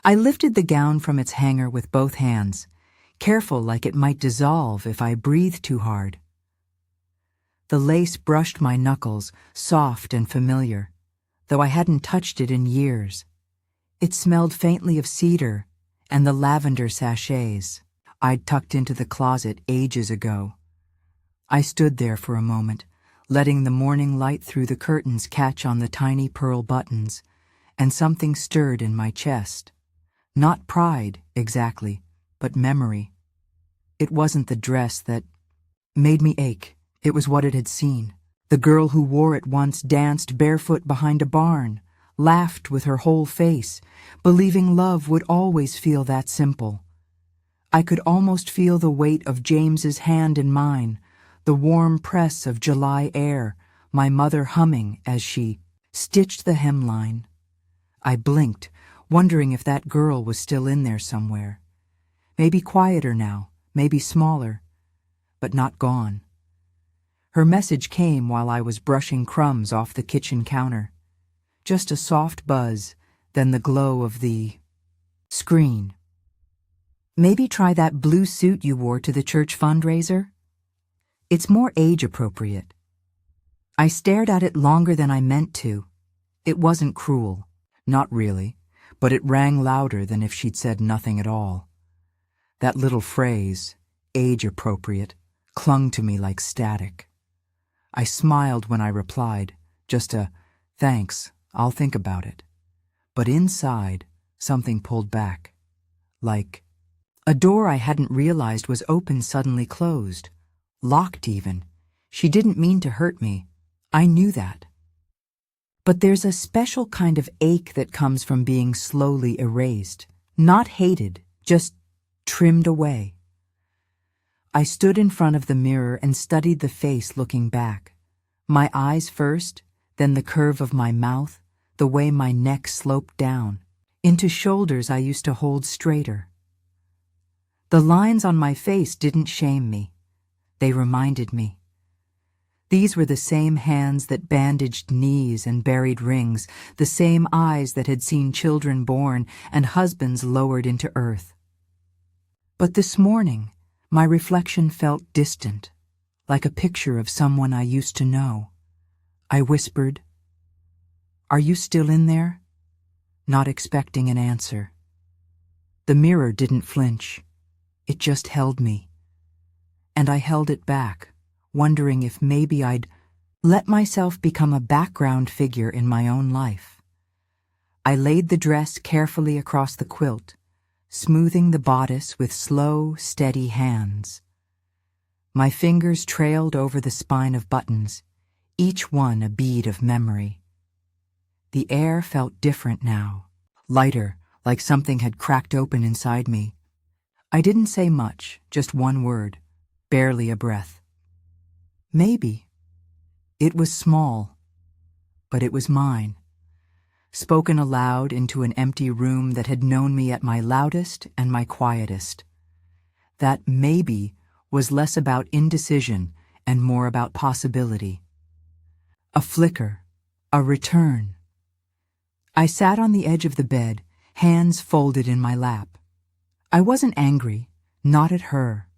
I lifted the gown from its hanger with both hands, careful like it might dissolve if I breathed too hard. The lace brushed my knuckles, soft and familiar, though I hadn't touched it in years. It smelled faintly of cedar and the lavender sachets I'd tucked into the closet ages ago. I stood there for a moment, letting the morning light through the curtains catch on the tiny pearl buttons, and something stirred in my chest. Not pride, exactly, but memory. It wasn't the dress that made me ache. It was what it had seen. The girl who wore it once danced barefoot behind a barn, laughed with her whole face, believing love would always feel that simple. I could almost feel the weight of James's hand in mine, the warm press of July air, my mother humming as she stitched the hemline. I blinked, wondering if that girl was still in there somewhere. Maybe quieter now, maybe smaller, but not gone. Her message came while I was brushing crumbs off the kitchen counter. Just a soft buzz, then the glow of the screen. Maybe try that blue suit you wore to the church fundraiser? It's more age-appropriate. I stared at it longer than I meant to. It wasn't cruel. Not really, but it rang louder than if she'd said nothing at all. That little phrase, age-appropriate, clung to me like static. I smiled when I replied, just a, thanks, I'll think about it. But inside, something pulled back. Like a door I hadn't realized was open suddenly closed. Locked even. She didn't mean to hurt me. I knew that. But there's a special kind of ache that comes from being slowly erased. Not hated, just trimmed away. I stood in front of the mirror and studied the face looking back. My eyes first, then the curve of my mouth, the way my neck sloped down, into shoulders I used to hold straighter. The lines on my face didn't shame me. They reminded me. These were the same hands that bandaged knees and buried rings, the same eyes that had seen children born and husbands lowered into earth. But this morning, my reflection felt distant, like a picture of someone I used to know. I whispered, "Are you still in there?" Not expecting an answer. The mirror didn't flinch. It just held me. And I held it back, wondering if maybe I'd let myself become a background figure in my own life. I laid the dress carefully across the quilt, smoothing the bodice with slow, steady hands. My fingers trailed over the spine of buttons, each one a bead of memory. The air felt different now, lighter, like something had cracked open inside me. I didn't say much, just one word, barely a breath. Maybe. It was small, but it was mine. Spoken aloud into an empty room that had known me at my loudest and my quietest. That maybe was less about indecision and more about possibility. A flicker, a return. I sat on the edge of the bed, hands folded in my lap. I wasn't angry, not at her.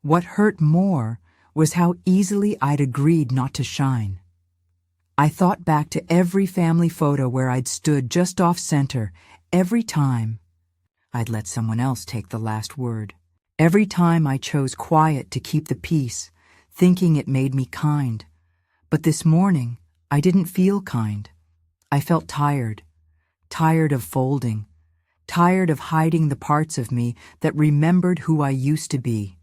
What hurt more was how easily I'd agreed not to shine. I thought back to every family photo where I'd stood just off center, every time I'd let someone else take the last word. Every time I chose quiet to keep the peace, thinking it made me kind. But this morning, I didn't feel kind. I felt tired, tired of folding, tired of hiding the parts of me that remembered who I used to be.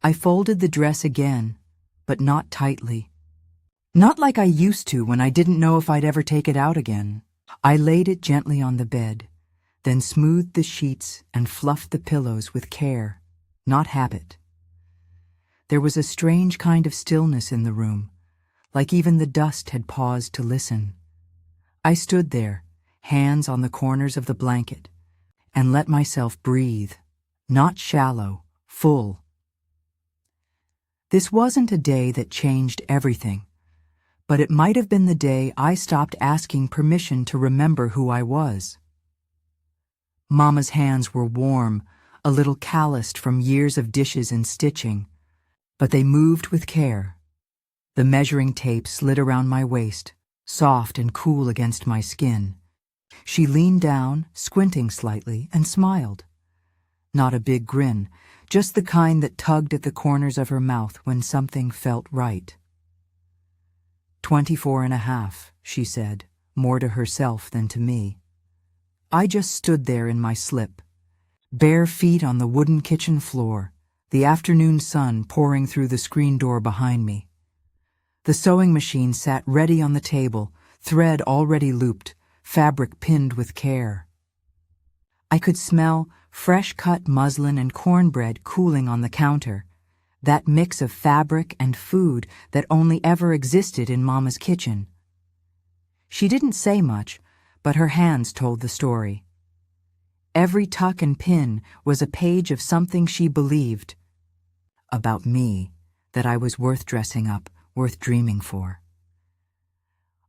I folded the dress again, but not tightly. Not like I used to when I didn't know if I'd ever take it out again. I laid it gently on the bed, then smoothed the sheets and fluffed the pillows with care, not habit. There was a strange kind of stillness in the room, like even the dust had paused to listen. I stood there, hands on the corners of the blanket, and let myself breathe, not shallow, full. This wasn't a day that changed everything, but it might have been the day I stopped asking permission to remember who I was. Mama's hands were warm, a little calloused from years of dishes and stitching, but they moved with care. The measuring tape slid around my waist, soft and cool against my skin. She leaned down, squinting slightly, and smiled. Not a big grin, just the kind that tugged at the corners of her mouth when something felt right. 24.5, she said, more to herself than to me. I just stood there in my slip, bare feet on the wooden kitchen floor, the afternoon sun pouring through the screen door behind me. The sewing machine sat ready on the table, thread already looped, fabric pinned with care. I could smell fresh-cut muslin and cornbread cooling on the counter, that mix of fabric and food that only ever existed in Mama's kitchen. She didn't say much, but her hands told the story. Every tuck and pin was a page of something she believed about me, that I was worth dressing up, worth dreaming for.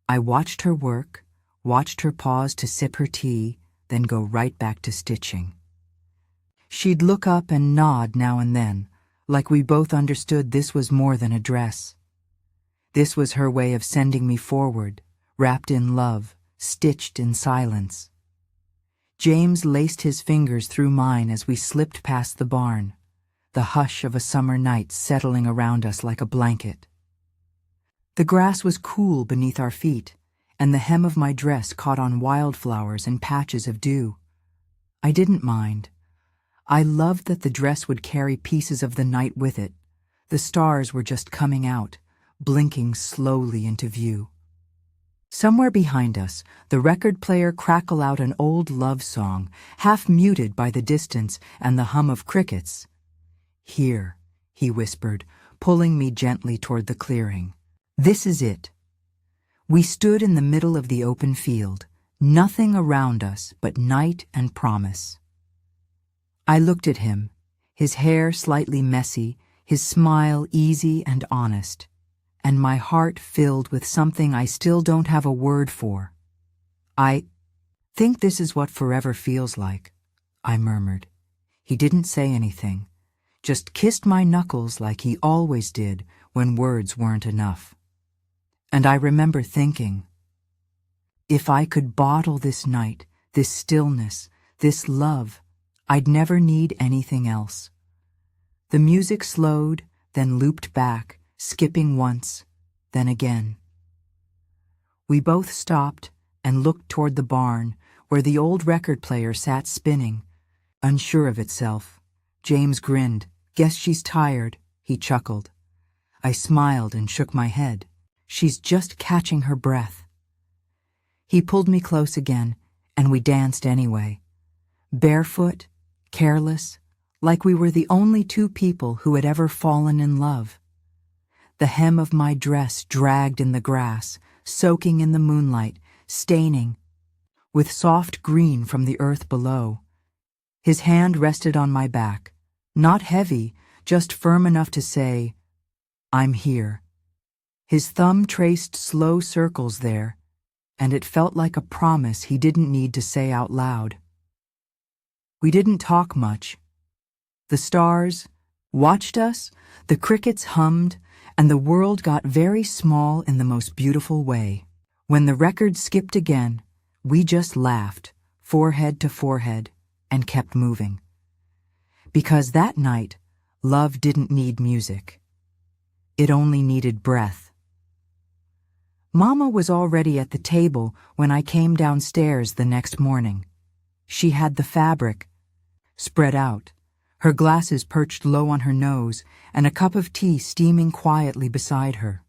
I watched her work, watched her pause to sip her tea, then go right back to stitching. She'd look up and nod now and then, like we both understood this was more than a dress. This was her way of sending me forward, wrapped in love, stitched in silence. James laced his fingers through mine as we slipped past the barn, the hush of a summer night settling around us like a blanket. The grass was cool beneath our feet, and the hem of my dress caught on wildflowers and patches of dew. I didn't mind. I loved that the dress would carry pieces of the night with it. The stars were just coming out, blinking slowly into view. Somewhere behind us, the record player crackled out an old love song, half muted by the distance and the hum of crickets. "Here," he whispered, pulling me gently toward the clearing. "This is it." We stood in the middle of the open field, nothing around us but night and promise. I looked at him, his hair slightly messy, his smile easy and honest, and my heart filled with something I still don't have a word for. "I think this is what forever feels like," I murmured. He didn't say anything, just kissed my knuckles like he always did when words weren't enough. And I remember thinking, if I could bottle this night, this stillness, this love, I'd never need anything else. The music slowed, then looped back, skipping once, then again. We both stopped and looked toward the barn, where the old record player sat spinning, unsure of itself. James grinned. "Guess she's tired," he chuckled. I smiled and shook my head. "She's just catching her breath." He pulled me close again, and we danced anyway. Barefoot, careless, like we were the only two people who had ever fallen in love. The hem of my dress dragged in the grass, soaking in the moonlight, staining, with soft green from the earth below. His hand rested on my back, not heavy, just firm enough to say, "I'm here." His thumb traced slow circles there, and it felt like a promise he didn't need to say out loud. We didn't talk much. The stars watched us, the crickets hummed, and the world got very small in the most beautiful way. When the record skipped again, we just laughed, forehead to forehead, and kept moving. Because that night, love didn't need music. It only needed breath. Mama was already at the table when I came downstairs the next morning. She had the fabric spread out, her glasses perched low on her nose, and a cup of tea steaming quietly beside her.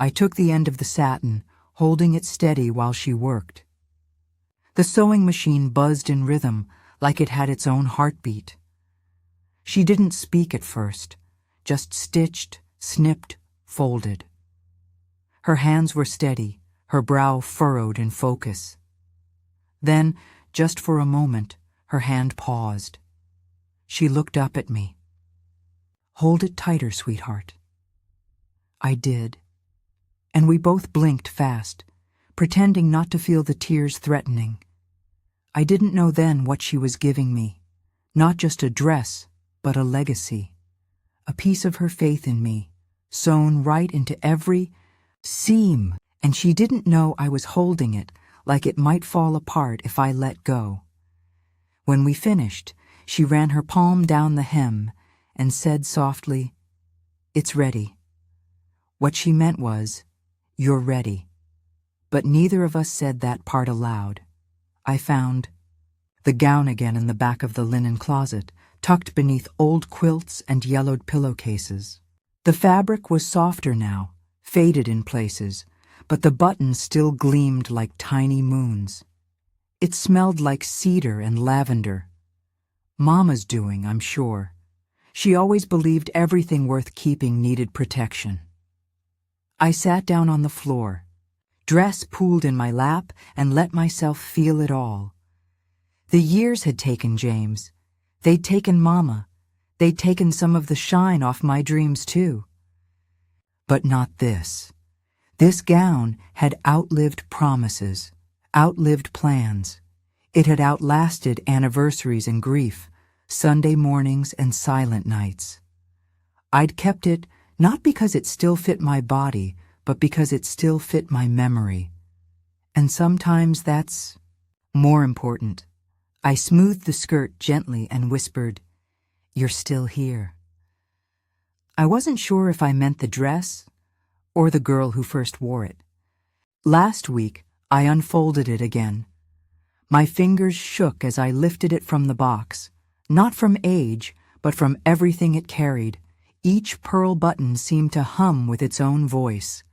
I took the end of the satin, holding it steady while she worked. The sewing machine buzzed in rhythm, like it had its own heartbeat. She didn't speak at first, just stitched, snipped, folded. Her hands were steady, her brow furrowed in focus. Then, just for a moment, her hand paused. She looked up at me. "Hold it tighter, sweetheart." I did, and we both blinked fast, pretending not to feel the tears threatening. I didn't know then what she was giving me. Not just a dress, but a legacy. A piece of her faith in me, sewn right into every seam, and she didn't know I was holding it like it might fall apart if I let go. When we finished, she ran her palm down the hem and said softly, "It's ready." What she meant was, "You're ready." But neither of us said that part aloud. I found the gown again in the back of the linen closet, tucked beneath old quilts and yellowed pillowcases. The fabric was softer now, faded in places, but the buttons still gleamed like tiny moons. It smelled like cedar and lavender. Mama's doing, I'm sure. She always believed everything worth keeping needed protection. I sat down on the floor, dress pooled in my lap, and let myself feel it all. The years had taken James. They'd taken Mama. They'd taken some of the shine off my dreams too. But not this. This gown had outlived promises, outlived plans. It had outlasted anniversaries and grief, Sunday mornings and silent nights. I'd kept it not because it still fit my body, but because it still fit my memory. And sometimes that's more important. I smoothed the skirt gently and whispered, "You're still here." I wasn't sure if I meant the dress or the girl who first wore it. Last week, I unfolded it again. My fingers shook as I lifted it from the box, not from age, but from everything it carried. Each pearl button seemed to hum with its own voice.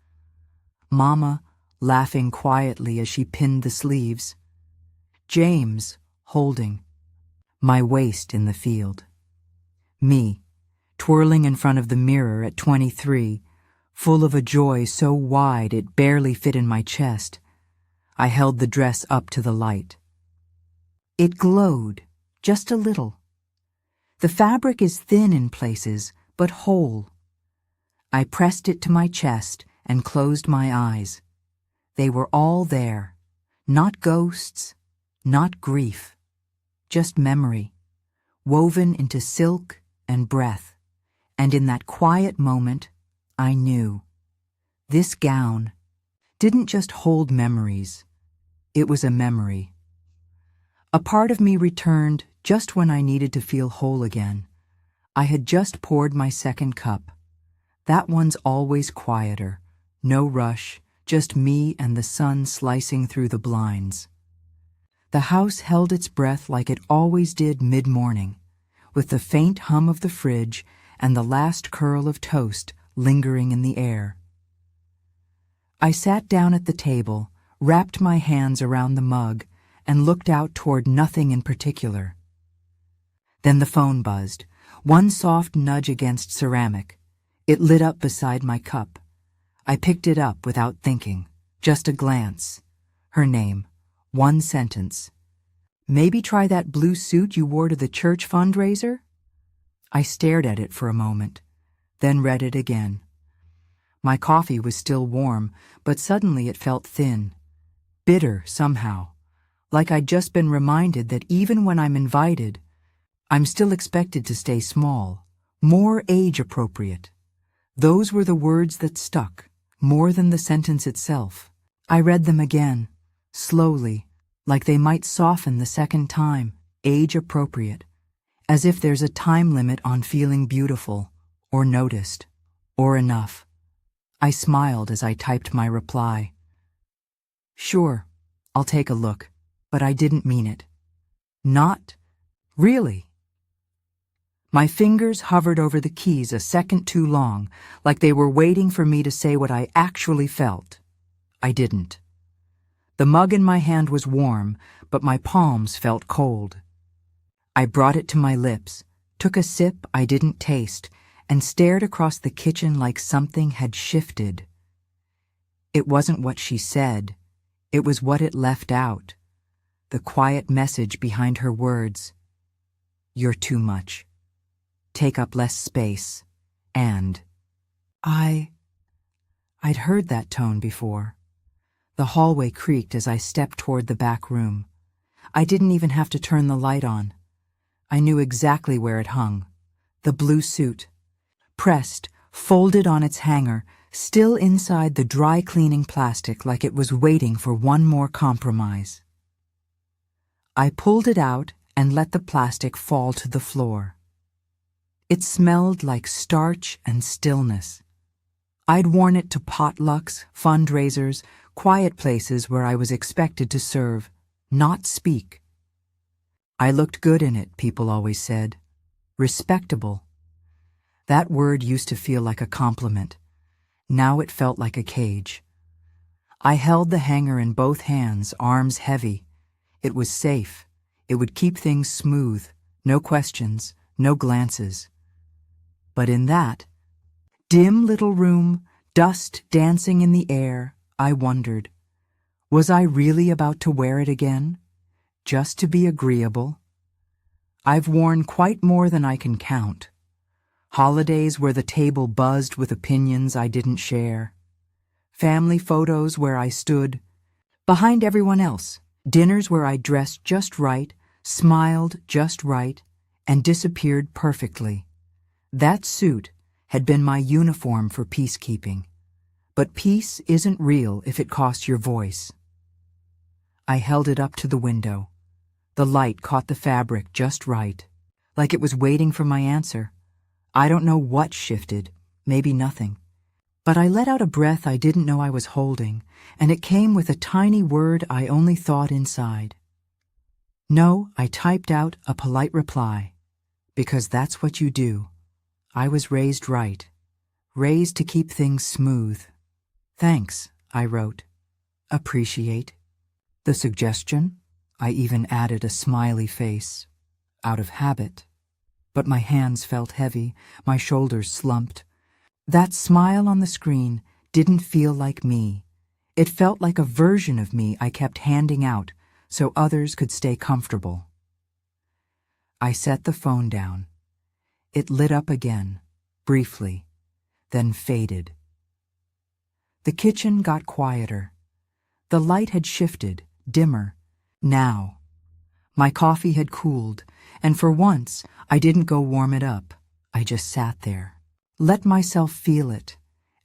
Mama, laughing quietly as she pinned the sleeves. James, holding my waist in the field. Me, twirling in front of the mirror at 23, full of a joy so wide it barely fit in my chest. I held the dress up to the light. It glowed, just a little. The fabric is thin in places, but whole. I pressed it to my chest and closed my eyes. They were all there, not ghosts, not grief, just memory, woven into silk and breath. And in that quiet moment, I knew. This gown didn't just hold memories. It was a memory. A part of me returned just when I needed to feel whole again. I had just poured my second cup. That one's always quieter. No rush, just me and the sun slicing through the blinds. The house held its breath like it always did mid-morning, with the faint hum of the fridge and the last curl of toast lingering in the air. I sat down at the table, wrapped my hands around the mug, and looked out toward nothing in particular. Then the phone buzzed, one soft nudge against ceramic. It lit up beside my cup. I picked it up without thinking, just a glance. Her name, one sentence. "Maybe try that blue suit you wore to the church fundraiser?" I stared at it for a moment, then read it again. My coffee was still warm, but suddenly it felt thin, bitter somehow, like I'd just been reminded that even when I'm invited, I'm still expected to stay small, more age-appropriate. Those were the words that stuck, more than the sentence itself. I read them again, slowly, like they might soften the second time, age-appropriate, as if there's a time limit on feeling beautiful, or noticed, or enough. I smiled as I typed my reply. "Sure, I'll take a look," but I didn't mean it. Not really. My fingers hovered over the keys a second too long, like they were waiting for me to say what I actually felt. I didn't. The mug in my hand was warm, but my palms felt cold. I brought it to my lips, took a sip I didn't taste, and stared across the kitchen like something had shifted. It wasn't what she said. It was what it left out. The quiet message behind her words. "You're too much. Take up less space." And I'd heard that tone before. The hallway creaked as I stepped toward the back room. I didn't even have to turn the light on. I knew exactly where it hung. The blue suit. Pressed, folded on its hanger, still inside the dry cleaning plastic like it was waiting for one more compromise. I pulled it out and let the plastic fall to the floor. It smelled like starch and stillness. I'd worn it to potlucks, fundraisers, quiet places where I was expected to serve, not speak. I looked good in it, people always said. Respectable. That word used to feel like a compliment. Now it felt like a cage. I held the hanger in both hands, arms heavy. It was safe. It would keep things smooth. No questions, no glances. But in that dim little room, dust dancing in the air, I wondered, was I really about to wear it again? Just to be agreeable? I've worn quite more than I can count. Holidays where the table buzzed with opinions I didn't share. Family photos where I stood behind everyone else. Dinners where I dressed just right, smiled just right, and disappeared perfectly. That suit had been my uniform for peacekeeping. But peace isn't real if it costs your voice. I held it up to the window. The light caught the fabric just right, like it was waiting for my answer. I don't know what shifted, maybe nothing. But I let out a breath I didn't know I was holding, and it came with a tiny word I only thought inside. No, I typed out a polite reply, because that's what you do. I was raised right, raised to keep things smooth. Thanks, I wrote. Appreciate. The suggestion? I even added a smiley face, out of habit. But my hands felt heavy, my shoulders slumped. That smile on the screen didn't feel like me. It felt like a version of me I kept handing out so others could stay comfortable. I set the phone down. It lit up again, briefly, then faded. The kitchen got quieter. The light had shifted, dimmer. Now, my coffee had cooled, and for once, I didn't go warm it up. I just sat there, let myself feel it,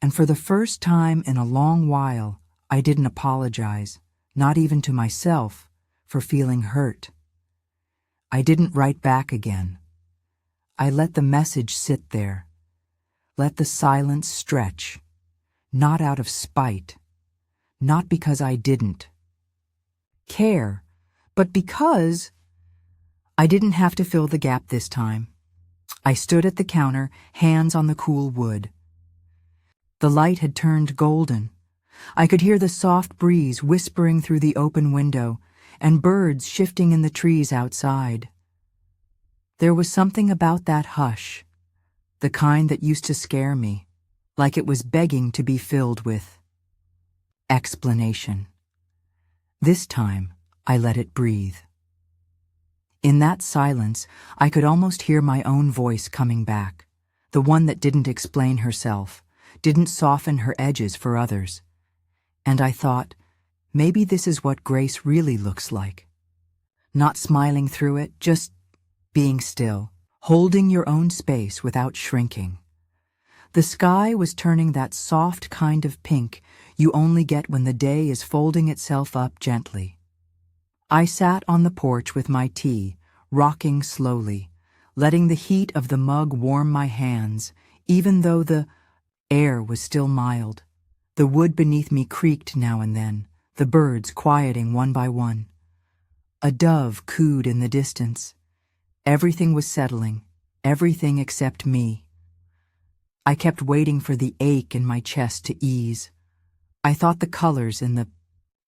and for the first time in a long while, I didn't apologize, not even to myself, for feeling hurt. I didn't write back again. I let the message sit there, let the silence stretch, not out of spite, not because I didn't care, but because I didn't have to fill the gap this time. I stood at the counter, hands on the cool wood. The light had turned golden. I could hear the soft breeze whispering through the open window and birds shifting in the trees outside. There was something about that hush, the kind that used to scare me, like it was begging to be filled with explanation. This time, I let it breathe. In that silence, I could almost hear my own voice coming back, the one that didn't explain herself, didn't soften her edges for others. And I thought, maybe this is what grace really looks like. Not smiling through it, just being still, holding your own space without shrinking. The sky was turning that soft kind of pink you only get when the day is folding itself up gently. I sat on the porch with my tea, rocking slowly, letting the heat of the mug warm my hands, even though the air was still mild. The wood beneath me creaked now and then, the birds quieting one by one. A dove cooed in the distance. Everything was settling, everything except me. I kept waiting for the ache in my chest to ease. I thought the colors in the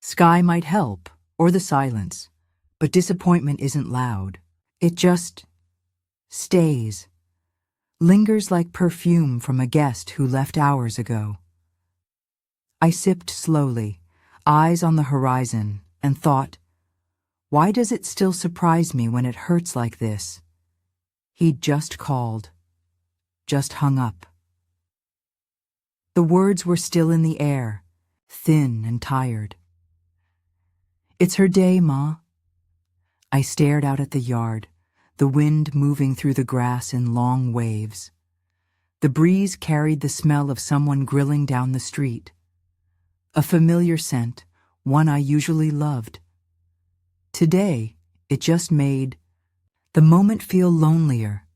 sky might help, or the silence, but disappointment isn't loud. It just stays, lingers like perfume from a guest who left hours ago. I sipped slowly, eyes on the horizon, and thought, why does it still surprise me when it hurts like this? He'd just called, just hung up. The words were still in the air, thin and tired. It's her day, Ma. I stared out at the yard, the wind moving through the grass in long waves. The breeze carried the smell of someone grilling down the street. A familiar scent, one I usually loved. Today, it just made the moment feel lonelier.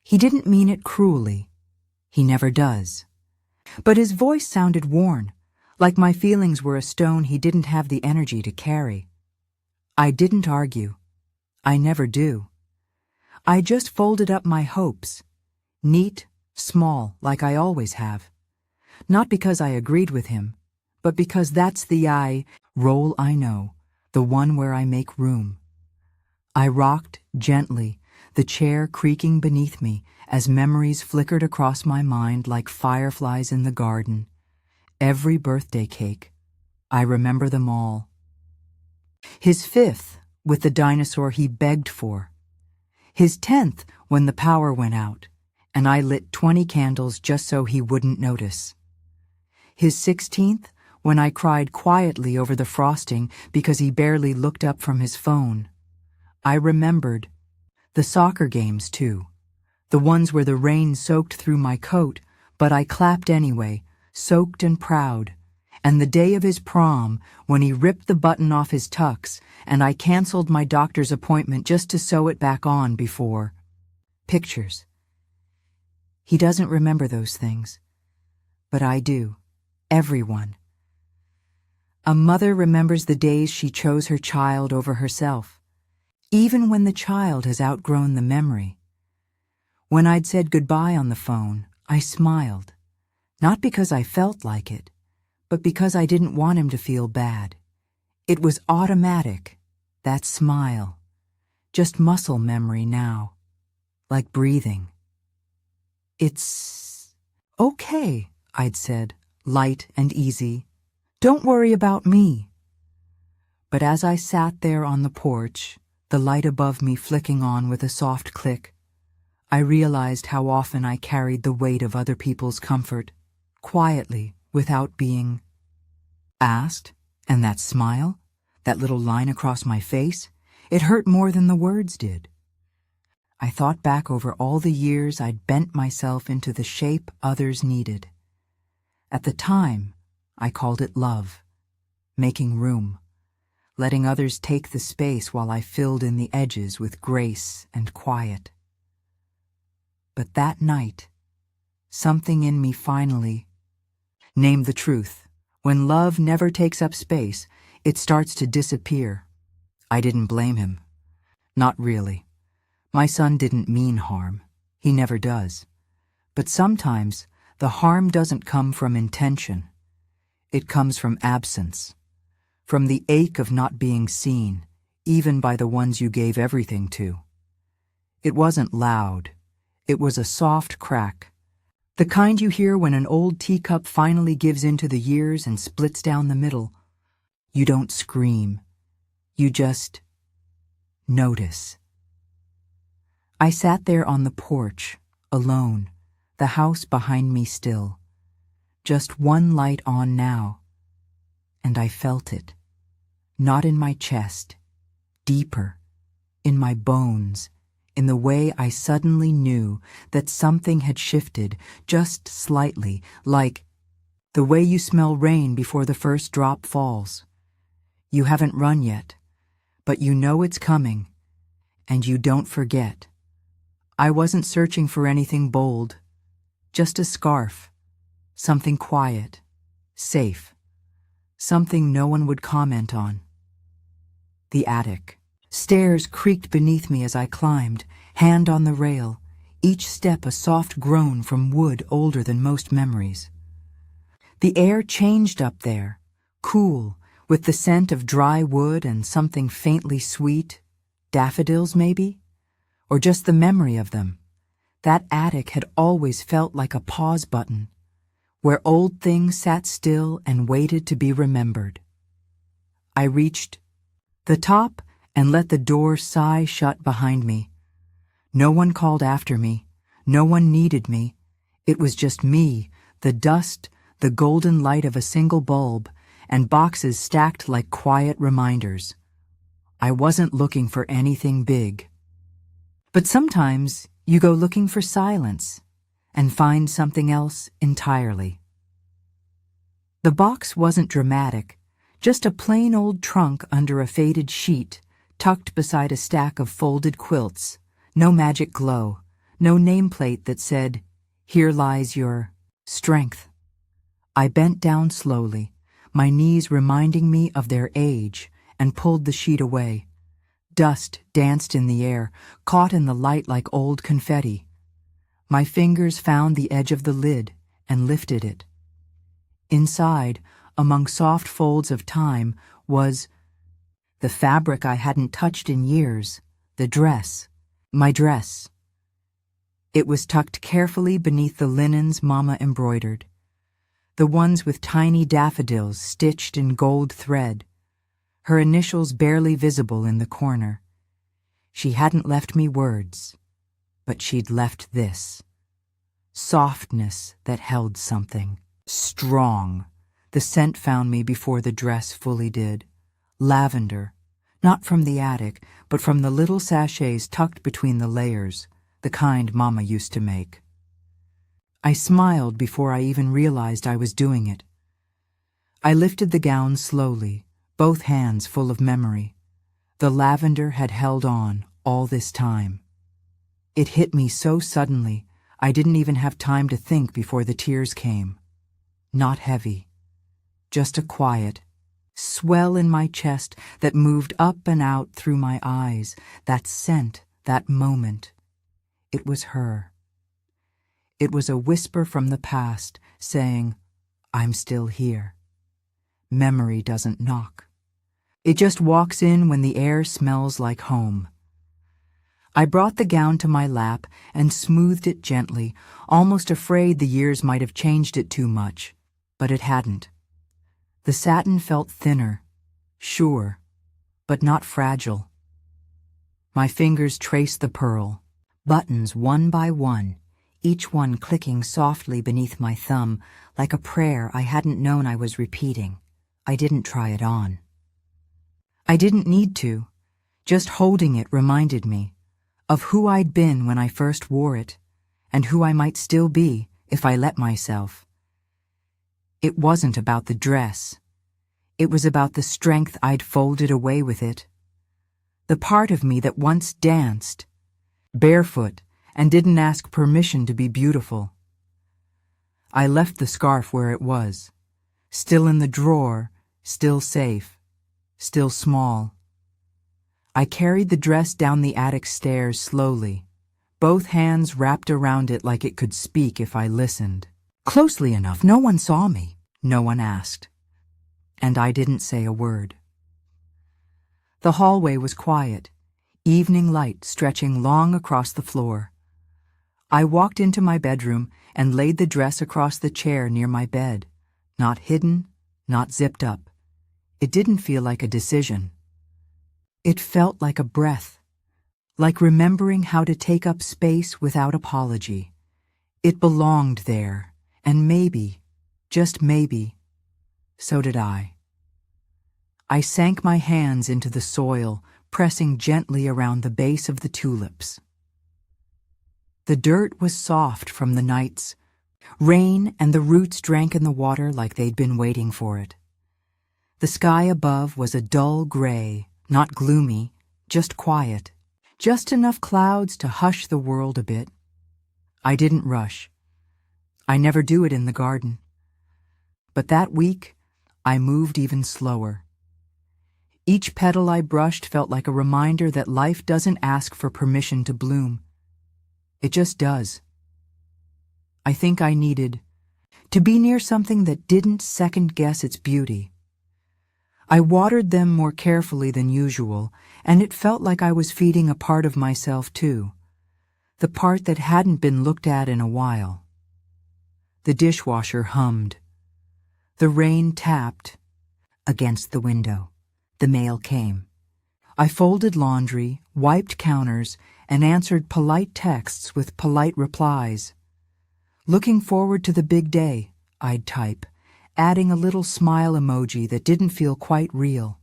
He didn't mean it cruelly. He never does. But his voice sounded worn, like my feelings were a stone he didn't have the energy to carry. I didn't argue. I never do. I just folded up my hopes, neat, small, like I always have. Not because I agreed with him, but because that's the role I know, the one where I make room. I rocked gently, the chair creaking beneath me as memories flickered across my mind like fireflies in the garden. Every birthday cake. I remember them all. His 5th, with the dinosaur he begged for. His 10th, when the power went out, and I lit 20 candles just so he wouldn't notice. His 16th, when I cried quietly over the frosting because he barely looked up from his phone. I remembered the soccer games, too. The ones where the rain soaked through my coat, but I clapped anyway, soaked and proud. And the day of his prom, when he ripped the button off his tux, and I canceled my doctor's appointment just to sew it back on before. Pictures. He doesn't remember those things. But I do. Everyone. A mother remembers the days she chose her child over herself, even when the child has outgrown the memory. When I'd said goodbye on the phone, I smiled. Not because I felt like it, but because I didn't want him to feel bad. It was automatic, that smile. Just muscle memory now, like breathing. It's okay, I'd said, light and easy. Don't worry about me. But as I sat there on the porch, the light above me flicking on with a soft click, I realized how often I carried the weight of other people's comfort, quietly, without being asked. And that smile, that little line across my face, it hurt more than the words did. I thought back over all the years I'd bent myself into the shape others needed. At the time, I called it love, making room, letting others take the space while I filled in the edges with grace and quiet. But that night, something in me finally named the truth. When love never takes up space, it starts to disappear. I didn't blame him. Not really. My son didn't mean harm. He never does. But sometimes the harm doesn't come from intention. It comes from absence, from the ache of not being seen, even by the ones you gave everything to. It wasn't loud. It was a soft crack, the kind you hear when an old teacup finally gives into the years and splits down the middle. You don't scream. You just notice. I sat there on the porch, alone, the house behind me still. Just one light on now. And I felt it. Not in my chest. Deeper. In my bones. In the way I suddenly knew that something had shifted just slightly, like the way you smell rain before the first drop falls. You haven't run yet, but you know it's coming, and you don't forget. I wasn't searching for anything bold, just a scarf, something quiet, safe, something no one would comment on. The attic. Stairs creaked beneath me as I climbed, hand on the rail, each step a soft groan from wood older than most memories. The air changed up there, cool, with the scent of dry wood and something faintly sweet, daffodils maybe, or just the memory of them. That attic had always felt like a pause button, where old things sat still and waited to be remembered. I reached the top and let the door sigh shut behind me. No one called after me. No one needed me. It was just me, the dust, the golden light of a single bulb, and boxes stacked like quiet reminders. I wasn't looking for anything big. But sometimes you go looking for silence and find something else entirely. The box wasn't dramatic, just a plain old trunk under a faded sheet, tucked beside a stack of folded quilts. No magic glow, no nameplate that said, "Here lies your strength." I bent down slowly, my knees reminding me of their age, and pulled the sheet away. Dust danced in the air, caught in the light like old confetti. My fingers found the edge of the lid and lifted it. Inside, among soft folds of time, was the fabric I hadn't touched in years, the dress, my dress. It was tucked carefully beneath the linens Mama embroidered, the ones with tiny daffodils stitched in gold thread, her initials barely visible in the corner. She hadn't left me words, but she'd left this. Softness that held something. Strong. The scent found me before the dress fully did. Lavender. Not from the attic, but from the little sachets tucked between the layers, the kind Mama used to make. I smiled before I even realized I was doing it. I lifted the gown slowly, both hands full of memory. The lavender had held on all this time. It hit me so suddenly, I didn't even have time to think before the tears came. Not heavy, just a quiet swell in my chest that moved up and out through my eyes, that scent, that moment. It was her. It was a whisper from the past saying, "I'm still here." Memory doesn't knock. It just walks in when the air smells like home. I brought the gown to my lap and smoothed it gently, almost afraid the years might have changed it too much, but it hadn't. The satin felt thinner, sure, but not fragile. My fingers traced the pearl, buttons one by one, each one clicking softly beneath my thumb like a prayer I hadn't known I was repeating. I didn't try it on. I didn't need to. Just holding it reminded me of who I'd been when I first wore it, and who I might still be if I let myself. It wasn't about the dress. It was about the strength I'd folded away with it. The part of me that once danced, barefoot, and didn't ask permission to be beautiful. I left the scarf where it was, still in the drawer, still safe, still small. I carried the dress down the attic stairs slowly, both hands wrapped around it like it could speak if I listened. Closely enough, no one saw me, no one asked. And I didn't say a word. The hallway was quiet, evening light stretching long across the floor. I walked into my bedroom and laid the dress across the chair near my bed, not hidden, not zipped up. It didn't feel like a decision. It felt like a breath, like remembering how to take up space without apology. It belonged there, and maybe, just maybe, so did I. I sank my hands into the soil, pressing gently around the base of the tulips. The dirt was soft from the night's rain, and the roots drank in the water like they'd been waiting for it. The sky above was a dull gray, not gloomy, just quiet, just enough clouds to hush the world a bit. I didn't rush. I never do it in the garden. But that week, I moved even slower. Each petal I brushed felt like a reminder that life doesn't ask for permission to bloom. It just does. I think I needed to be near something that didn't second-guess its beauty. I watered them more carefully than usual, and it felt like I was feeding a part of myself too, the part that hadn't been looked at in a while. The dishwasher hummed. The rain tapped against the window. The mail came. I folded laundry, wiped counters, and answered polite texts with polite replies. Looking forward to the big day, I'd type, adding a little smile emoji that didn't feel quite real.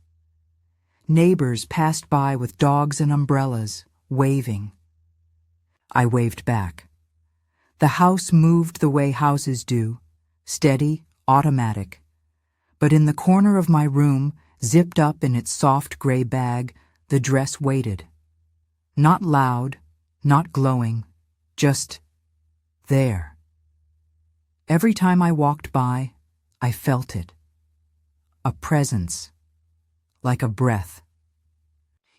Neighbors passed by with dogs and umbrellas, waving. I waved back. The house moved the way houses do, steady, automatic. But in the corner of my room, zipped up in its soft gray bag, the dress waited. Not loud, not glowing, just there. Every time I walked by, I felt it. A presence, like a breath.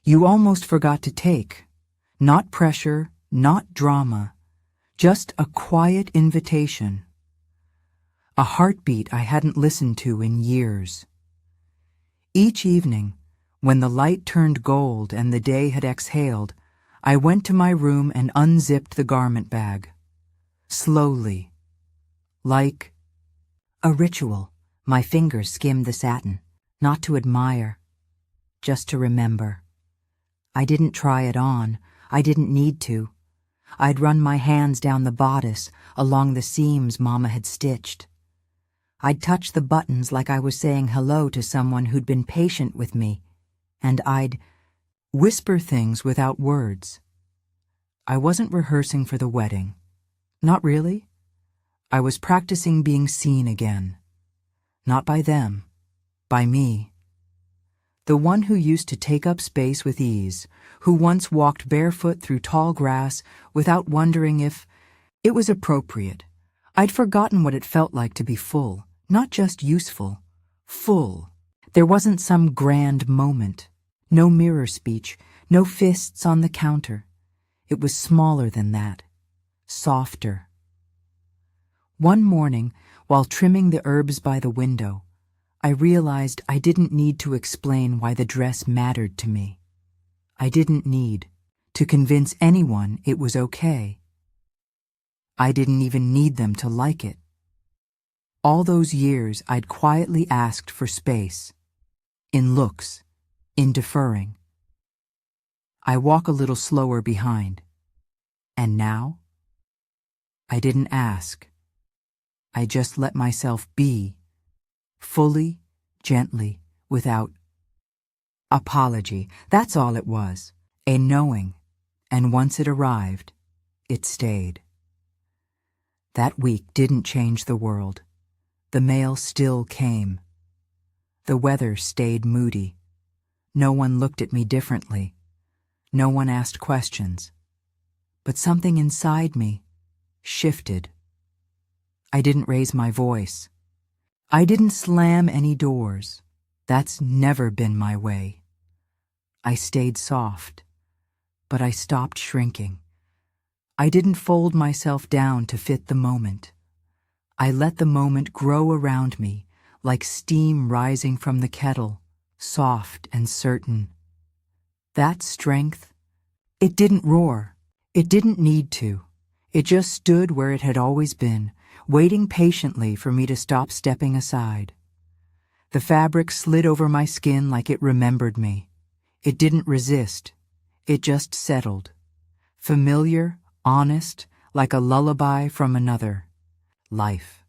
You almost forgot to take. Not pressure, not drama, just a quiet invitation. A heartbeat I hadn't listened to in years. Each evening, when the light turned gold and the day had exhaled, I went to my room and unzipped the garment bag. Slowly. Like a ritual, my fingers skimmed the satin, not to admire, just to remember. I didn't try it on. I didn't need to. I'd run my hands down the bodice, along the seams Mama had stitched. I'd touch the buttons like I was saying hello to someone who'd been patient with me, and I'd whisper things without words. I wasn't rehearsing for the wedding. Not really. I was practicing being seen again. Not by them, by me. The one who used to take up space with ease, who once walked barefoot through tall grass without wondering if it was appropriate. I'd forgotten what it felt like to be full, not just useful, full. There wasn't some grand moment, no mirror speech, no fists on the counter. It was smaller than that, softer. One morning, while trimming the herbs by the window, I realized I didn't need to explain why the dress mattered to me. I didn't need to convince anyone it was okay. I didn't even need them to like it. All those years I'd quietly asked for space, in looks, in deferring. I walk a little slower behind. And now? I didn't ask. I just let myself be. Fully, gently, without apology. That's all it was. A knowing. And once it arrived, it stayed. That week didn't change the world. The mail still came. The weather stayed moody. No one looked at me differently. No one asked questions. But something inside me shifted. I didn't raise my voice. I didn't slam any doors. That's never been my way. I stayed soft, but I stopped shrinking. I didn't fold myself down to fit the moment. I let the moment grow around me, like steam rising from the kettle, soft and certain. That strength, it didn't roar. It didn't need to. It just stood where it had always been, waiting patiently for me to stop stepping aside. The fabric slid over my skin like it remembered me. It didn't resist. It just settled. Familiar, honest, like a lullaby from another life.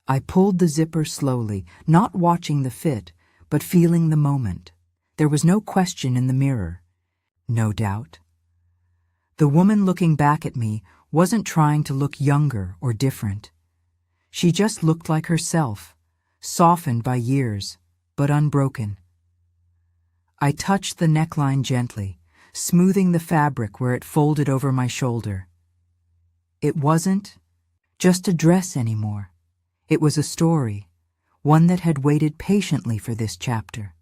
I pulled the zipper slowly, not watching the fit, but feeling the moment. There was no question in the mirror. No doubt. The woman looking back at me wasn't trying to look younger or different. She just looked like herself, softened by years, but unbroken. I touched the neckline gently, smoothing the fabric where it folded over my shoulder. It wasn't just a dress anymore. It was a story, one that had waited patiently for this chapter.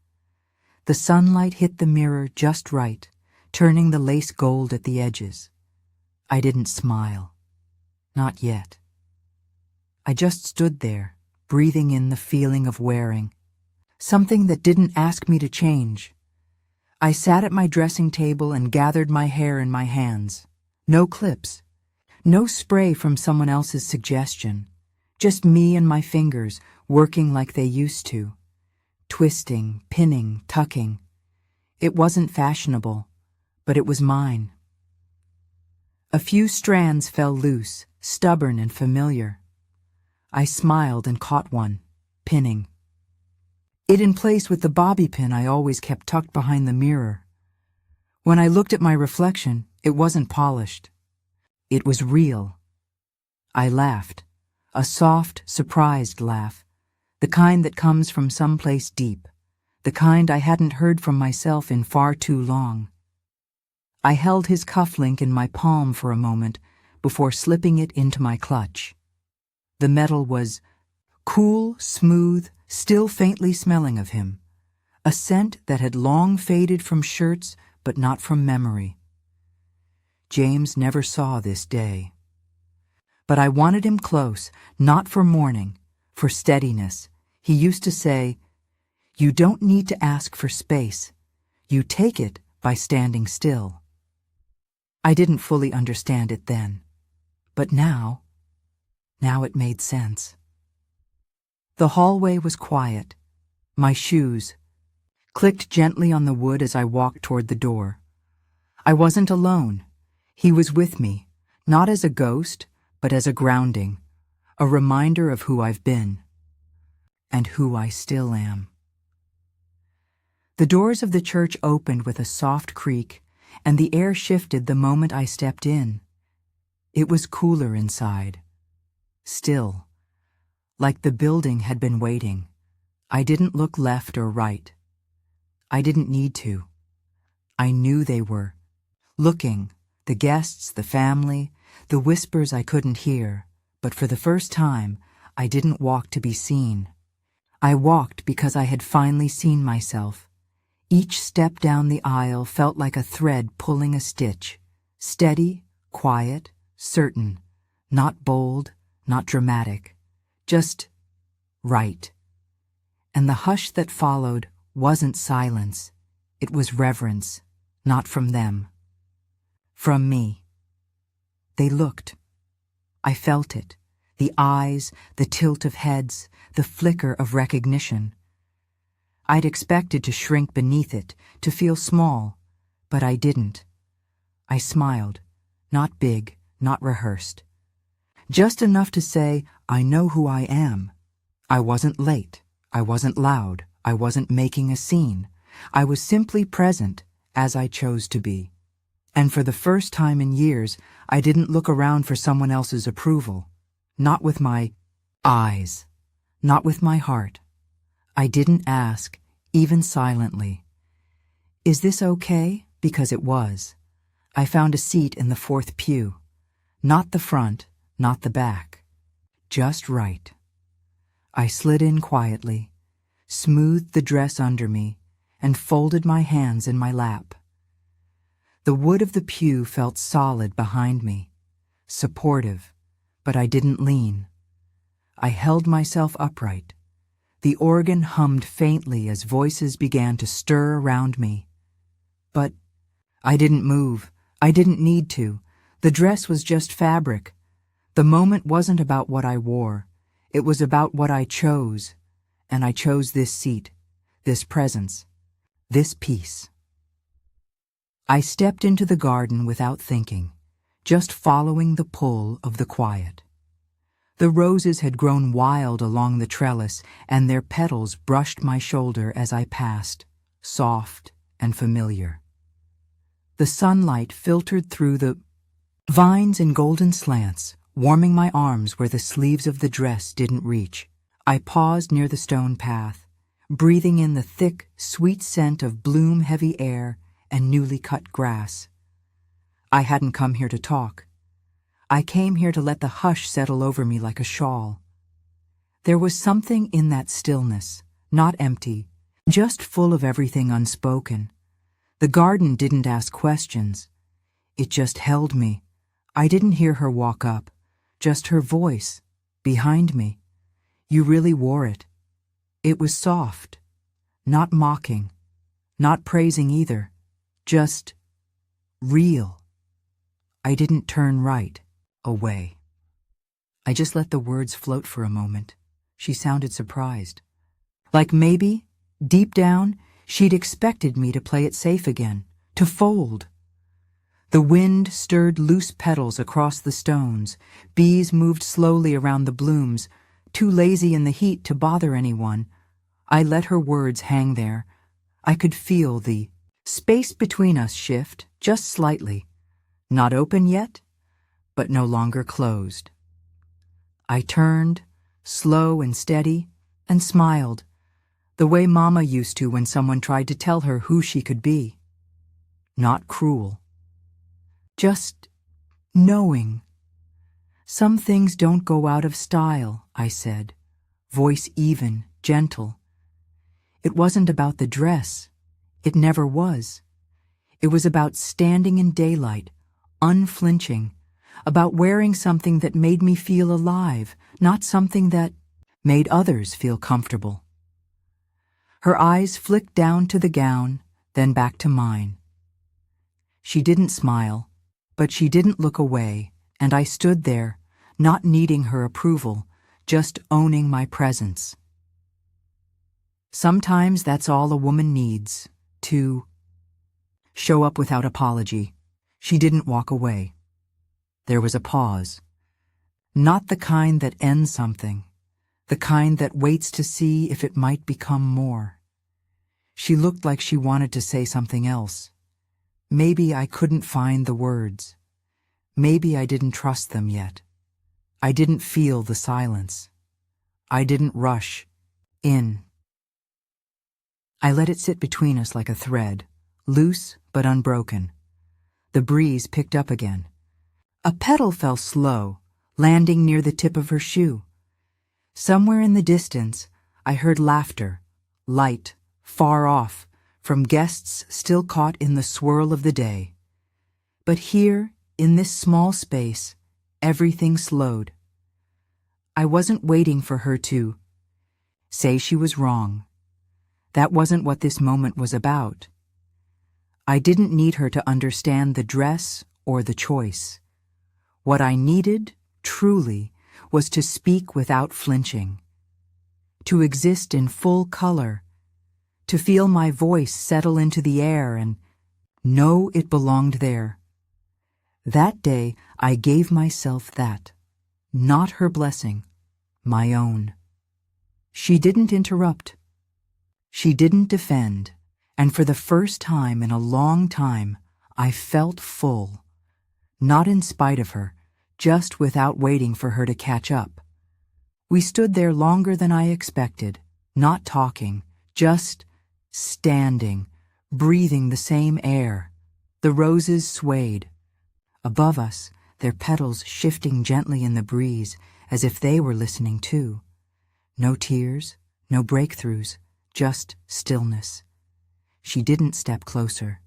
The sunlight hit the mirror just right, turning the lace gold at the edges. I didn't smile. Not yet. I just stood there, breathing in the feeling of wearing, something that didn't ask me to change. I sat at my dressing table and gathered my hair in my hands. No clips. No spray from someone else's suggestion. Just me and my fingers working like they used to. Twisting, pinning, tucking. It wasn't fashionable, but it was mine. A few strands fell loose, stubborn and familiar. I smiled and caught one, pinning. it in place with the bobby pin I always kept tucked behind the mirror. When I looked at my reflection, it wasn't polished. It was real. I laughed, a soft, surprised laugh, the kind that comes from someplace deep, the kind I hadn't heard from myself in far too long. I held his cufflink in my palm for a moment before slipping it into my clutch. The metal was cool, smooth, still faintly smelling of him, a scent that had long faded from shirts but not from memory. James never saw this day. But I wanted him close, not for mourning, for steadiness. He used to say, "You don't need to ask for space. You take it by standing still." I didn't fully understand it then, but now it made sense. The hallway was quiet. My shoes clicked gently on the wood as I walked toward the door. I wasn't alone. He was with me, not as a ghost, but as a grounding, a reminder of who I've been, and who I still am. The doors of the church opened with a soft creak, and the air shifted the moment I stepped in. It was cooler inside. Still, like the building had been waiting. I didn't look left or right. I didn't need to. I knew they were looking, the guests, the family, the whispers I couldn't hear, but for the first time, I didn't walk to be seen. I walked because I had finally seen myself. Each step down the aisle felt like a thread pulling a stitch, steady, quiet, certain, not bold, not dramatic, just right. And the hush that followed wasn't silence, it was reverence, not from them. From me. They looked. I felt it, the eyes, the tilt of heads, the flicker of recognition. I'd expected to shrink beneath it, to feel small, but I didn't. I smiled, not big, not rehearsed. Just enough to say, I know who I am. I wasn't late, I wasn't loud, I wasn't making a scene. I was simply present, as I chose to be. And for the first time in years, I didn't look around for someone else's approval. Not with my eyes, not with my heart. I didn't ask, even silently, "Is this okay?" Because it was. I found a seat in the fourth pew. Not the front, not the back. Just right. I slid in quietly, smoothed the dress under me, and folded my hands in my lap. The wood of the pew felt solid behind me, supportive, but I didn't lean. I held myself upright. The organ hummed faintly as voices began to stir around me. But I didn't move. I didn't need to. The dress was just fabric. The moment wasn't about what I wore. It was about what I chose. And I chose this seat, this presence, this peace. I stepped into the garden without thinking, just following the pull of the quiet. The roses had grown wild along the trellis, and their petals brushed my shoulder as I passed, soft and familiar. The sunlight filtered through the vines in golden slants, warming my arms where the sleeves of the dress didn't reach. I paused near the stone path, breathing in the thick, sweet scent of bloom-heavy air and newly cut grass. I hadn't come here to talk. I came here to let the hush settle over me like a shawl. There was something in that stillness, not empty, just full of everything unspoken. The garden didn't ask questions. It just held me. I didn't hear her walk up, just her voice, behind me. "You really wore it." It was soft, not mocking, not praising either, just real. I didn't turn right, away. I just let the words float for a moment. She sounded surprised. Like maybe, deep down, she'd expected me to play it safe again, to fold. The wind stirred loose petals across the stones. Bees moved slowly around the blooms, too lazy in the heat to bother anyone. I let her words hang there. I could feel the space between us shift, just slightly. Not open yet, but no longer closed. I turned, slow and steady, and smiled, the way Mama used to when someone tried to tell her who she could be. Not cruel. Just knowing. Some things don't go out of style, I said, voice even, gentle. It wasn't about the dress. It never was. It was about standing in daylight, unflinching, about wearing something that made me feel alive, not something that made others feel comfortable. Her eyes flicked down to the gown, then back to mine. She didn't smile, but she didn't look away, and I stood there, not needing her approval, just owning my presence. Sometimes that's all a woman needs, to show up without apology. She didn't walk away. There was a pause. Not the kind that ends something, the kind that waits to see if it might become more. She looked like she wanted to say something else. Maybe I couldn't find the words. Maybe I didn't trust them yet. I didn't feel the silence. I didn't rush in. I let it sit between us like a thread, loose but unbroken. The breeze picked up again. A petal fell slow, landing near the tip of her shoe. Somewhere in the distance, I heard laughter, light, far off, from guests still caught in the swirl of the day. But here, in this small space, everything slowed. I wasn't waiting for her to say she was wrong. That wasn't what this moment was about. I didn't need her to understand the dress or the choice. What I needed, truly, was to speak without flinching, to exist in full color, to feel my voice settle into the air and know it belonged there. That day, I gave myself that, not her blessing, my own. She didn't interrupt. She didn't defend, and for the first time in a long time, I felt full. Not in spite of her, just without waiting for her to catch up. We stood there longer than I expected, not talking, just standing, breathing the same air. The roses swayed. Above us, their petals shifting gently in the breeze, as if they were listening too. No tears, no breakthroughs, just stillness. She didn't step closer.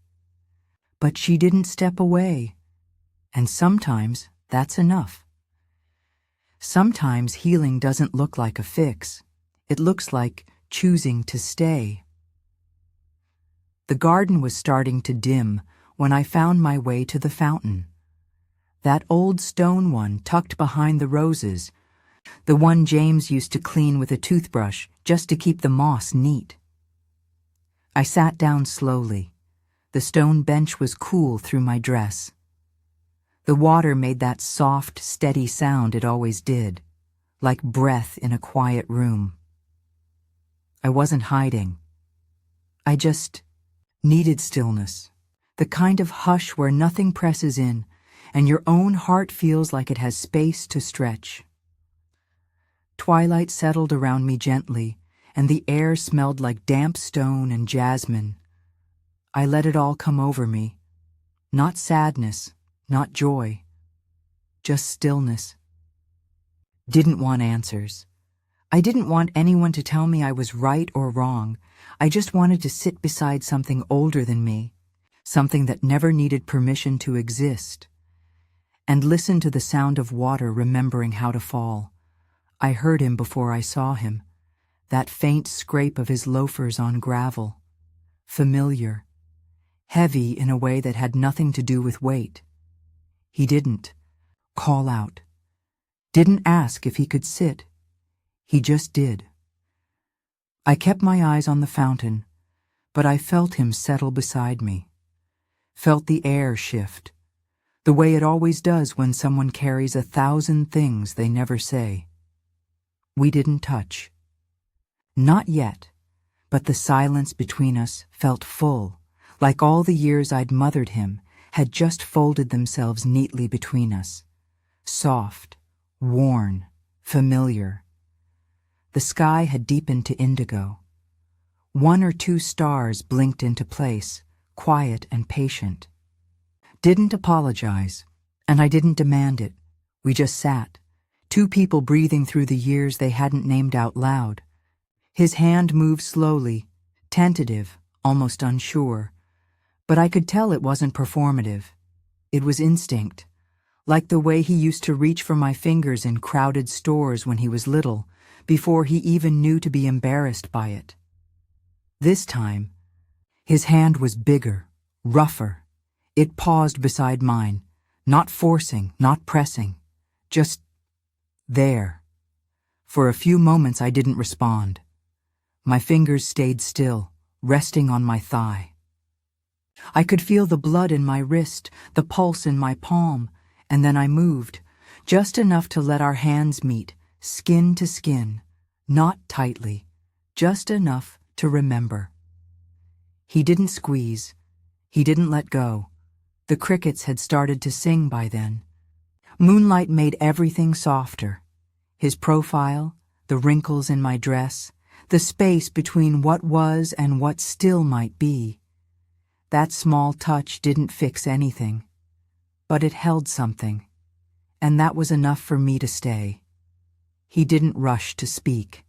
But she didn't step away. And sometimes that's enough. Sometimes healing doesn't look like a fix. It looks like choosing to stay. The garden was starting to dim when I found my way to the fountain. That old stone one tucked behind the roses, the one James used to clean with a toothbrush just to keep the moss neat. I sat down slowly. The stone bench was cool through my dress. The water made that soft, steady sound it always did, like breath in a quiet room. I wasn't hiding. I just needed stillness, the kind of hush where nothing presses in, and your own heart feels like it has space to stretch. Twilight settled around me gently, and the air smelled like damp stone and jasmine. I let it all come over me. Not sadness, not joy, just stillness. Didn't want answers. I didn't want anyone to tell me I was right or wrong. I just wanted to sit beside something older than me, something that never needed permission to exist, and listen to the sound of water remembering how to fall. I heard him before I saw him, that faint scrape of his loafers on gravel, familiar, heavy in a way that had nothing to do with weight. He didn't call out, didn't ask if he could sit. He just did. I kept my eyes on the fountain, but I felt him settle beside me, felt the air shift, the way it always does when someone carries 1,000 things they never say. We didn't touch. Not yet, but the silence between us felt full, like all the years I'd mothered him had just folded themselves neatly between us. Soft, worn, familiar. The sky had deepened to indigo. 1 or 2 stars blinked into place, quiet and patient. Didn't apologize, and I didn't demand it. We just sat, 2 people breathing through the years they hadn't named out loud. His hand moved slowly, tentative, almost unsure. But I could tell it wasn't performative. It was instinct, like the way he used to reach for my fingers in crowded stores when he was little, before he even knew to be embarrassed by it. This time, his hand was bigger, rougher. It paused beside mine, not forcing, not pressing, just there. For a few moments I didn't respond. My fingers stayed still, resting on my thigh. I could feel the blood in my wrist, the pulse in my palm, and then I moved, just enough to let our hands meet, skin to skin, not tightly, just enough to remember. He didn't squeeze. He didn't let go. The crickets had started to sing by then. Moonlight made everything softer. His profile, the wrinkles in my dress, the space between what was and what still might be. That small touch didn't fix anything, but it held something, and that was enough for me to stay. He didn't rush to speak.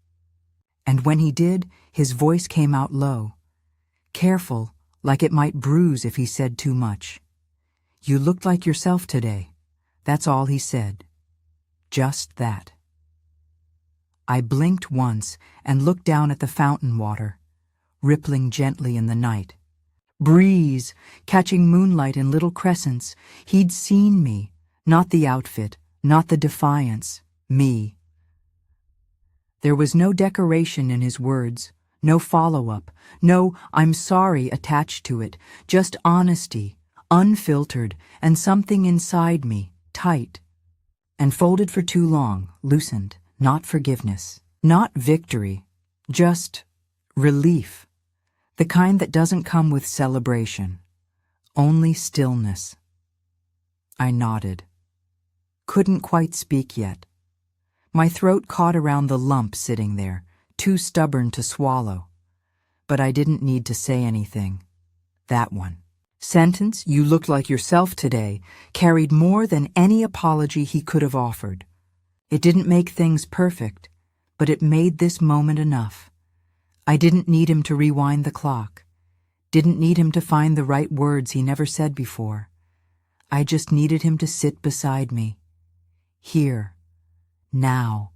And when he did, his voice came out low, careful, like it might bruise if he said too much. "You looked like yourself today." That's all he said. Just that. I blinked once and looked down at the fountain water, rippling gently in the night. Breeze, catching moonlight in little crescents. He'd seen me, not the outfit, not the defiance, me. There was no decoration in his words, no follow-up, no "I'm sorry" attached to it, just honesty, unfiltered, and something inside me, tight, and folded for too long, loosened, not forgiveness, not victory, just relief, the kind that doesn't come with celebration, only stillness. I nodded. Couldn't quite speak yet. My throat caught around the lump sitting there, too stubborn to swallow. But I didn't need to say anything. That one. Sentence, "You looked like yourself today," carried more than any apology he could have offered. It didn't make things perfect, but it made this moment enough. I didn't need him to rewind the clock. Didn't need him to find the right words he never said before. I just needed him to sit beside me. Here. Now.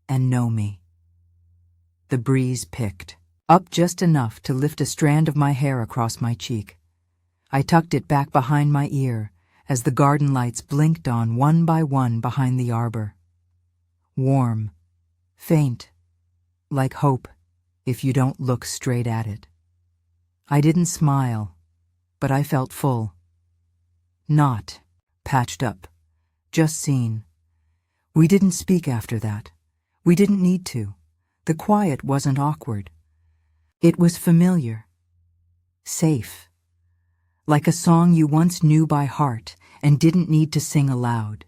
And know me. The breeze picked, up just enough to lift a strand of my hair across my cheek. I tucked it back behind my ear as the garden lights blinked on one by one behind the arbor. Warm, faint, like hope if you don't look straight at it. I didn't smile, but I felt full. Not patched up, just seen. We didn't speak after that. We didn't need to. The quiet wasn't awkward. It was familiar, safe, like a song you once knew by heart and didn't need to sing aloud.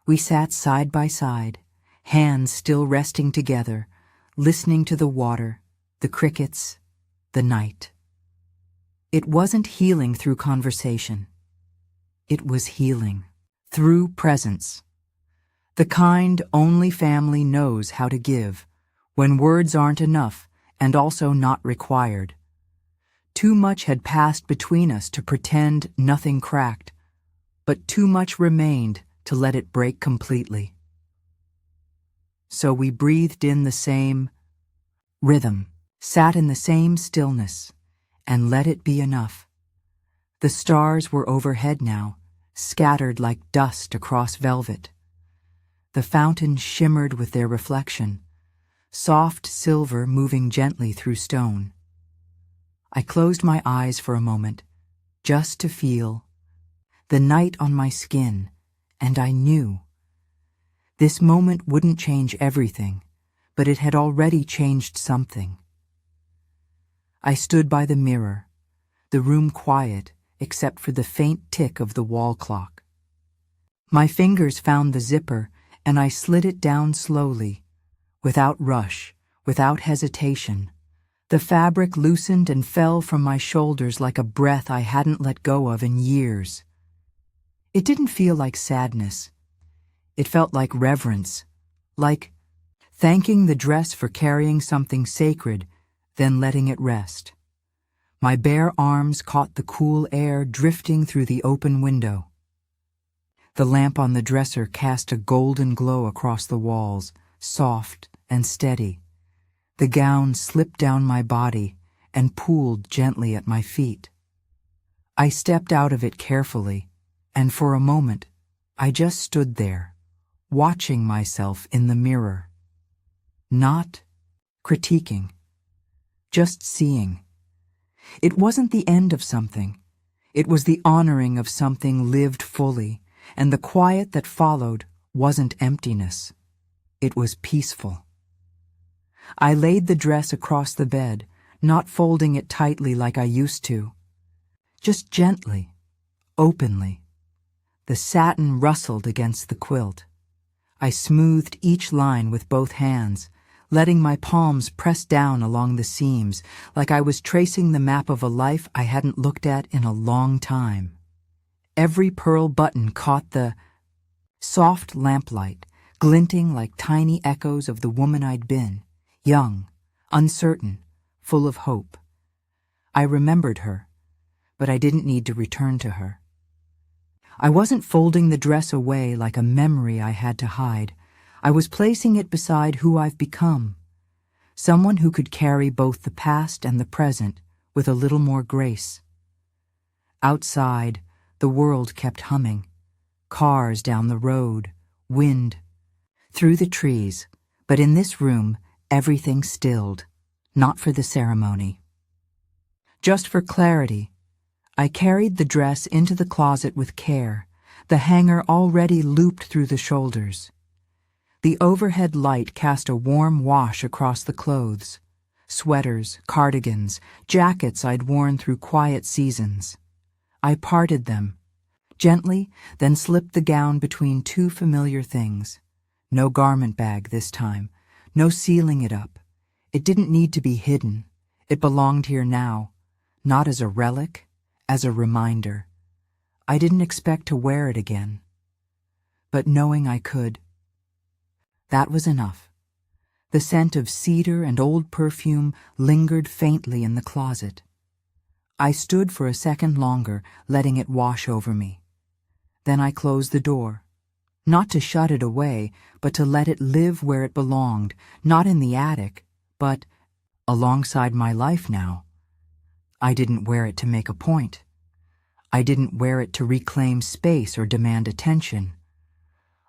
We sat side by side, hands still resting together, listening to the water, the crickets, the night. It wasn't healing through conversation. It was healing through presence. The kind only family knows how to give, when words aren't enough and also not required. Too much had passed between us to pretend nothing cracked, but too much remained to let it break completely. So we breathed in the same rhythm, sat in the same stillness, and let it be enough. The stars were overhead now, scattered like dust across velvet. The fountain shimmered with their reflection, soft silver moving gently through stone. I closed my eyes for a moment, just to feel the night on my skin, and I knew. This moment wouldn't change everything, but it had already changed something. I stood by the mirror, the room quiet except for the faint tick of the wall clock. My fingers found the zipper, and I slid it down slowly, without rush, without hesitation. The fabric loosened and fell from my shoulders like a breath I hadn't let go of in years. It didn't feel like sadness. It felt like reverence, like thanking the dress for carrying something sacred, then letting it rest. My bare arms caught the cool air drifting through the open window. The lamp on the dresser cast a golden glow across the walls, soft and steady. The gown slipped down my body and pooled gently at my feet. I stepped out of it carefully, and for a moment, I just stood there, watching myself in the mirror. Not critiquing, just seeing. It wasn't the end of something. It was the honoring of something lived fully, and the quiet that followed wasn't emptiness. It was peaceful. I laid the dress across the bed, not folding it tightly like I used to. Just gently, openly. The satin rustled against the quilt. I smoothed each line with both hands, letting my palms press down along the seams like I was tracing the map of a life I hadn't looked at in a long time. Every pearl button caught the soft lamplight, glinting like tiny echoes of the woman I'd been, young, uncertain, full of hope. I remembered her, but I didn't need to return to her. I wasn't folding the dress away like a memory I had to hide. I was placing it beside who I've become, someone who could carry both the past and the present with a little more grace. Outside, the world kept humming. Cars down the road, wind, through the trees, but in this room, everything stilled, not for the ceremony. Just for clarity, I carried the dress into the closet with care, the hanger already looped through the shoulders. The overhead light cast a warm wash across the clothes, sweaters, cardigans, jackets I'd worn through quiet seasons. I parted them, gently, then slipped the gown between two familiar things. No garment bag this time, no sealing it up. It didn't need to be hidden. It belonged here now, not as a relic, as a reminder. I didn't expect to wear it again, but knowing I could, that was enough. The scent of cedar and old perfume lingered faintly in the closet. I stood for a second longer, letting it wash over me. Then I closed the door, not to shut it away, but to let it live where it belonged, not in the attic, but alongside my life now. I didn't wear it to make a point. I didn't wear it to reclaim space or demand attention.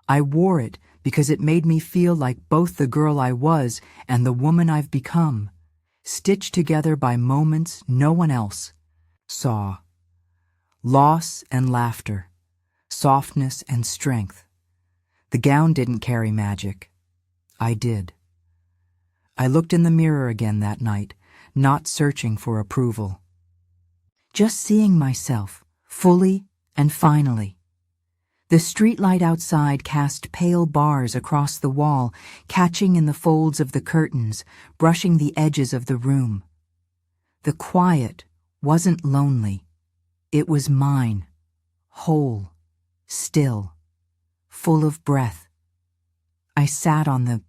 I wore it because it made me feel like both the girl I was and the woman I've become, stitched together by moments no one else saw. Loss and laughter, softness and strength. The gown didn't carry magic. I did. I looked in the mirror again that night, not searching for approval. Just seeing myself, fully and finally. The streetlight outside cast pale bars across the wall, catching in the folds of the curtains, brushing the edges of the room. The quiet wasn't lonely. It was mine, whole, still, full of breath. I sat on the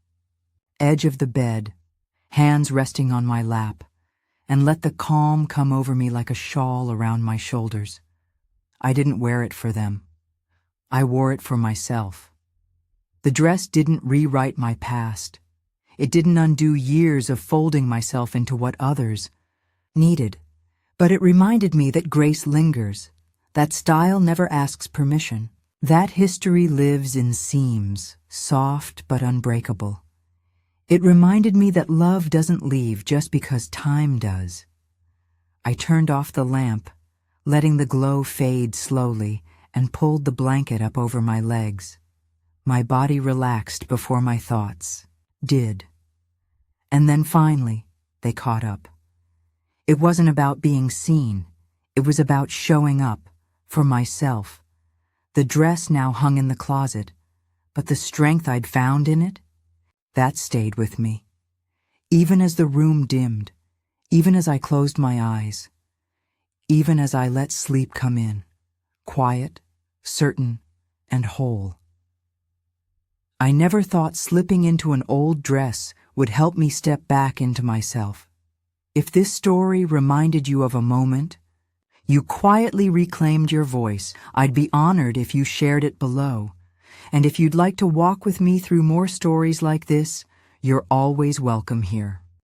edge of the bed, hands resting on my lap, and let the calm come over me like a shawl around my shoulders. I didn't wear it for them. I wore it for myself. The dress didn't rewrite my past. It didn't undo years of folding myself into what others needed. But it reminded me that grace lingers, that style never asks permission, that history lives in seams, soft but unbreakable. It reminded me that love doesn't leave just because time does. I turned off the lamp, letting the glow fade slowly, and pulled the blanket up over my legs. My body relaxed before my thoughts did. And then finally, they caught up. It wasn't about being seen. It was about showing up for myself. The dress now hung in the closet, but the strength I'd found in it, that stayed with me. Even as the room dimmed, even as I closed my eyes, even as I let sleep come in, quiet, certain, and whole. I never thought slipping into an old dress would help me step back into myself. If this story reminded you of a moment you quietly reclaimed your voice, I'd be honored if you shared it below. And if you'd like to walk with me through more stories like this, you're always welcome here.